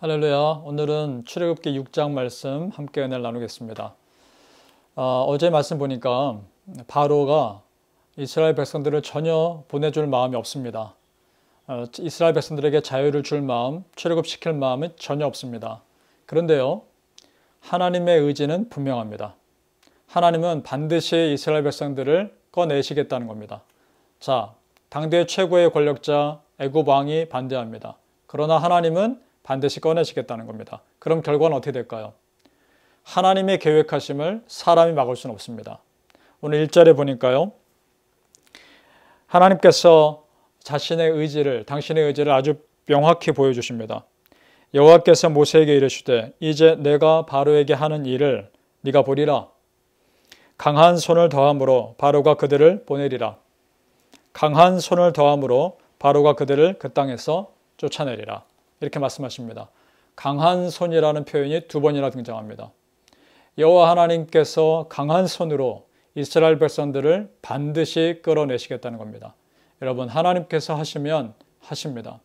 할렐루야. 오늘은 출애굽기 6장 말씀 함께 은혜를 나누겠습니다. 어제 말씀 보니까 바로가 이스라엘 백성들을 전혀 보내줄 마음이 없습니다. 이스라엘 백성들에게 자유를 줄 마음, 출애굽시킬 마음은 전혀 없습니다. 그런데요, 하나님의 의지는 분명합니다. 하나님은 반드시 이스라엘 백성들을 꺼내시겠다는 겁니다. 자, 당대 최고의 권력자 애굽 왕이 반대합니다. 그러나 하나님은 반드시 꺼내시겠다는 겁니다. 그럼 결과는 어떻게 될까요? 하나님의 계획하심을 사람이 막을 수는 없습니다. 오늘 1절에 보니까요, 하나님께서 자신의 의지를, 당신의 의지를 아주 명확히 보여주십니다. 여호와께서 모세에게 이르시되 이제 내가 바로에게 하는 일을 네가 보리라. 강한 손을 더함으로 바로가 그들을 보내리라. 강한 손을 더함으로 바로가 그들을 그 땅에서 쫓아내리라. 이렇게 말씀하십니다. 강한 손이라는 표현이 두 번이나 등장합니다. 여호와 하나님께서 강한 손으로 이스라엘 백성들을 반드시 끌어내시겠다는 겁니다. 여러분, 하나님께서 하시면 하십니다.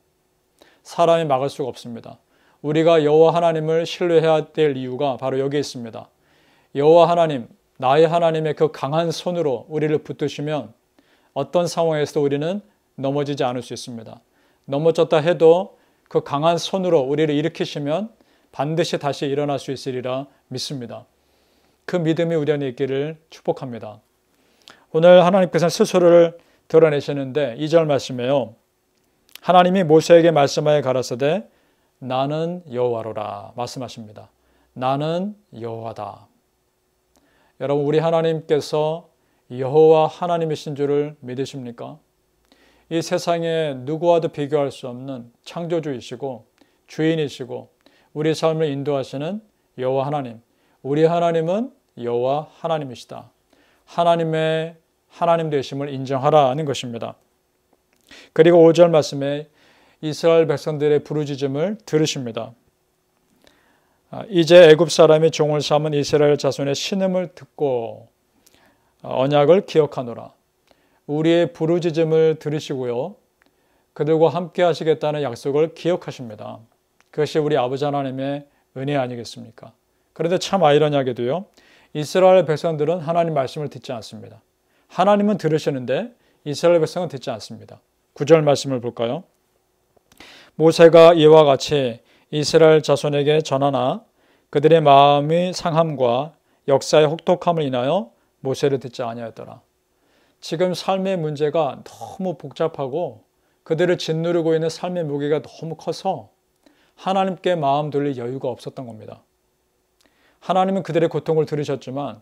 사람이 막을 수가 없습니다. 우리가 여호와 하나님을 신뢰해야 될 이유가 바로 여기 있습니다. 여호와 하나님, 나의 하나님의 그 강한 손으로 우리를 붙드시면 어떤 상황에서도 우리는 넘어지지 않을 수 있습니다. 넘어졌다 해도 그 강한 손으로 우리를 일으키시면 반드시 다시 일어날 수 있으리라 믿습니다. 그 믿음이 우리 안에 있기를 축복합니다. 오늘 하나님께서는 스스로를 드러내시는데 2절 말씀에요. 하나님이 모세에게 말씀하여 가라사대 나는 여호와로라 말씀하십니다. 나는 여호와다. 여러분, 우리 하나님께서 여호와 하나님이신 줄을 믿으십니까? 이 세상에 누구와도 비교할 수 없는 창조주이시고 주인이시고 우리 삶을 인도하시는 여호와 하나님, 우리 하나님은 여호와 하나님이시다. 하나님의 하나님 되심을 인정하라는 것입니다. 그리고 5절 말씀에 이스라엘 백성들의 부르짖음을 들으십니다. 이제 애굽 사람이 종을 삼은 이스라엘 자손의 신음을 듣고 언약을 기억하노라. 우리의 부르짖음을 들으시고요, 그들과 함께 하시겠다는 약속을 기억하십니다. 그것이 우리 아버지 하나님의 은혜 아니겠습니까? 그런데 참 아이러니하게도요, 이스라엘 백성들은 하나님 말씀을 듣지 않습니다. 하나님은 들으시는데 이스라엘 백성은 듣지 않습니다. 9절 말씀을 볼까요? 모세가 이와 같이 이스라엘 자손에게 전하나 그들의 마음의 상함과 역사의 혹독함을 인하여 모세를 듣지 아니하였더라. 지금 삶의 문제가 너무 복잡하고 그들을 짓누르고 있는 삶의 무게가 너무 커서 하나님께 마음 돌릴 여유가 없었던 겁니다. 하나님은 그들의 고통을 들으셨지만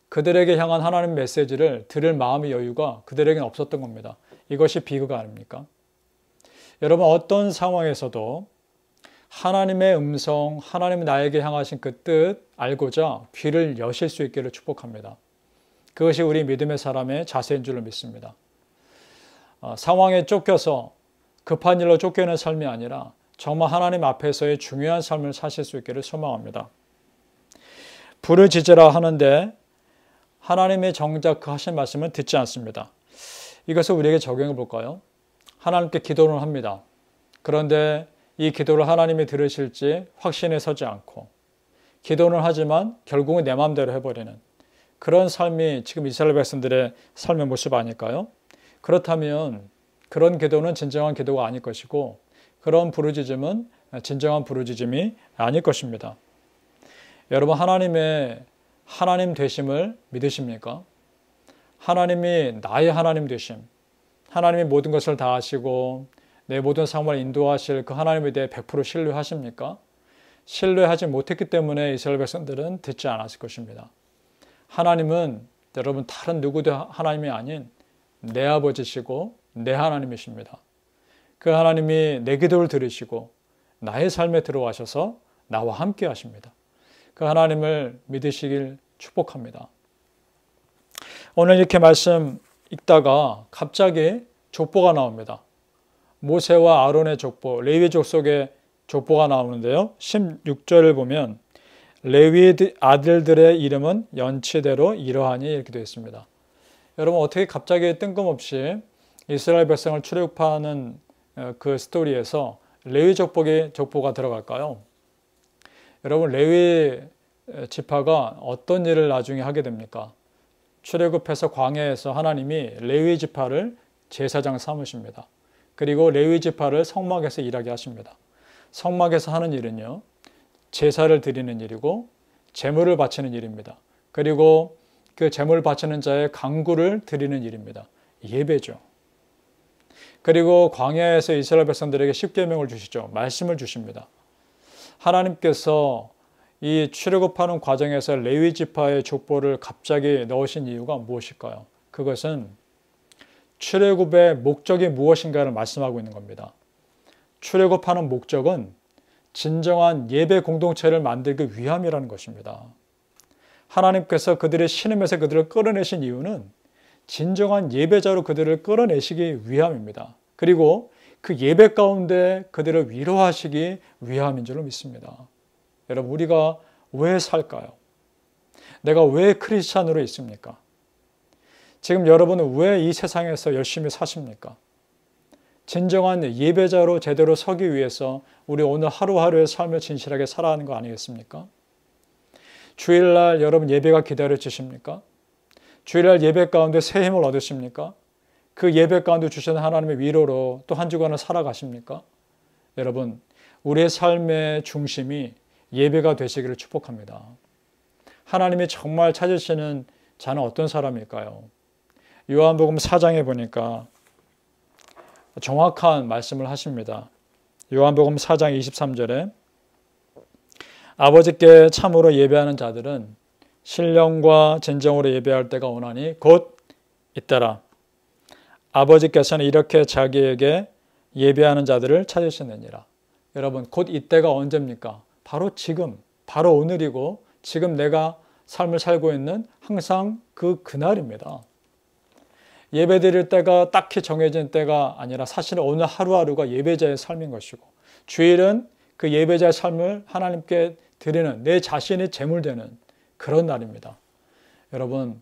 그들에게 향한 하나님 메시지를 들을 마음의 여유가 그들에게는 없었던 겁니다. 이것이 비극 아닙니까? 여러분, 어떤 상황에서도 하나님의 음성, 하나님이 나에게 향하신 그 뜻 알고자 귀를 여실 수 있기를 축복합니다. 그것이 우리 믿음의 사람의 자세인 줄로 믿습니다. 상황에 쫓겨서 급한 일로 쫓겨는 삶이 아니라 정말 하나님 앞에서의 중요한 삶을 사실 수 있기를 소망합니다. 부르짖으라 하는데 하나님의 정작 그 하신 말씀은 듣지 않습니다. 이것을 우리에게 적용해 볼까요? 하나님께 기도를 합니다. 그런데 이 기도를 하나님이 들으실지 확신에 서지 않고 기도는 하지만 결국은 내 마음대로 해버리는 그런 삶이 지금 이스라엘 백성들의 삶의 모습 아닐까요? 그렇다면 그런 기도는 진정한 기도가 아닐 것이고 그런 부르짖음은 진정한 부르짖음이 아닐 것입니다. 여러분, 하나님의 하나님 되심을 믿으십니까? 하나님이 나의 하나님 되심, 하나님이 모든 것을 다 아시고 내 모든 상황을 인도하실 그 하나님에 대해 100% 신뢰하십니까? 신뢰하지 못했기 때문에 이스라엘 백성들은 듣지 않았을 것입니다. 하나님은 여러분 다른 누구도 하나님이 아닌 내 아버지시고 내 하나님이십니다. 그 하나님이 내 기도를 들으시고 나의 삶에 들어와셔서 나와 함께 하십니다. 그 하나님을 믿으시길 축복합니다. 오늘 이렇게 말씀 읽다가 갑자기 족보가 나옵니다. 모세와 아론의 족보, 레위 족속의 족보가 나오는데요. 16절을 보면 레위 아들들의 이름은 연치대로 이러하니 이렇게 되어 있습니다. 여러분, 어떻게 갑자기 뜬금없이 이스라엘 백성을 출애굽하는 그 스토리에서 레위 족보가 들어갈까요? 여러분, 레위 지파가 어떤 일을 나중에 하게 됩니까? 출애굽해서 광야에서 하나님이 레위 지파를 제사장 삼으십니다. 그리고 레위 지파를 성막에서 일하게 하십니다. 성막에서 하는 일은요, 제사를 드리는 일이고 제물을 바치는 일입니다. 그리고 그 제물 바치는 자의 간구를 드리는 일입니다. 예배죠. 그리고 광야에서 이스라엘 백성들에게 십계명을 주시죠. 말씀을 주십니다. 하나님께서 이 출애굽하는 과정에서 레위 지파의 족보를 갑자기 넣으신 이유가 무엇일까요? 그것은 출애굽의 목적이 무엇인가를 말씀하고 있는 겁니다. 출애굽하는 목적은 진정한 예배 공동체를 만들기 위함이라는 것입니다. 하나님께서 그들의 신음에서 그들을 끌어내신 이유는 진정한 예배자로 그들을 끌어내시기 위함입니다. 그리고 그 예배 가운데 그들을 위로하시기 위함인 줄로 믿습니다. 여러분, 우리가 왜 살까요? 내가 왜 크리스찬으로 있습니까? 지금 여러분은 왜 이 세상에서 열심히 사십니까? 진정한 예배자로 제대로 서기 위해서 우리 오늘 하루하루의 삶을 진실하게 살아야 하는 거 아니겠습니까? 주일날 여러분 예배가 기다려지십니까? 주일날 예배 가운데 새 힘을 얻으십니까? 그 예배 가운데 주시는 하나님의 위로로 또 한 주간을 살아가십니까? 여러분, 우리의 삶의 중심이 예배가 되시기를 축복합니다. 하나님이 정말 찾으시는 자는 어떤 사람일까요? 요한복음 4장에 보니까 정확한 말씀을 하십니다. 요한복음 4장 23절에 아버지께 참으로 예배하는 자들은 신령과 진정으로 예배할 때가 오나니 곧 이때라. 아버지께서는 이렇게 자기에게 예배하는 자들을 찾으시느니라. 여러분, 곧 이때가 언제입니까? 바로 지금, 바로 오늘이고 지금 내가 삶을 살고 있는 항상 그날입니다. 예배 드릴 때가 딱히 정해진 때가 아니라 사실은 오늘 하루하루가 예배자의 삶인 것이고 주일은 그 예배자의 삶을 하나님께 드리는 내 자신이 제물되는 그런 날입니다. 여러분,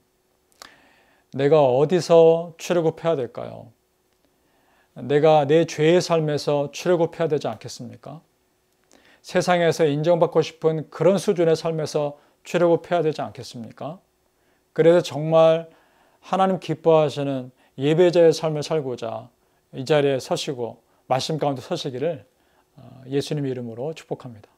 내가 어디서 출애굽해야 될까요? 내가 내 죄의 삶에서 출애굽해야 되지 않겠습니까? 세상에서 인정받고 싶은 그런 수준의 삶에서 출애굽해야 되지 않겠습니까? 그래서 정말 하나님 기뻐하시는 예배자의 삶을 살고자 이 자리에 서시고 말씀 가운데 서시기를 예수님 이름으로 축복합니다.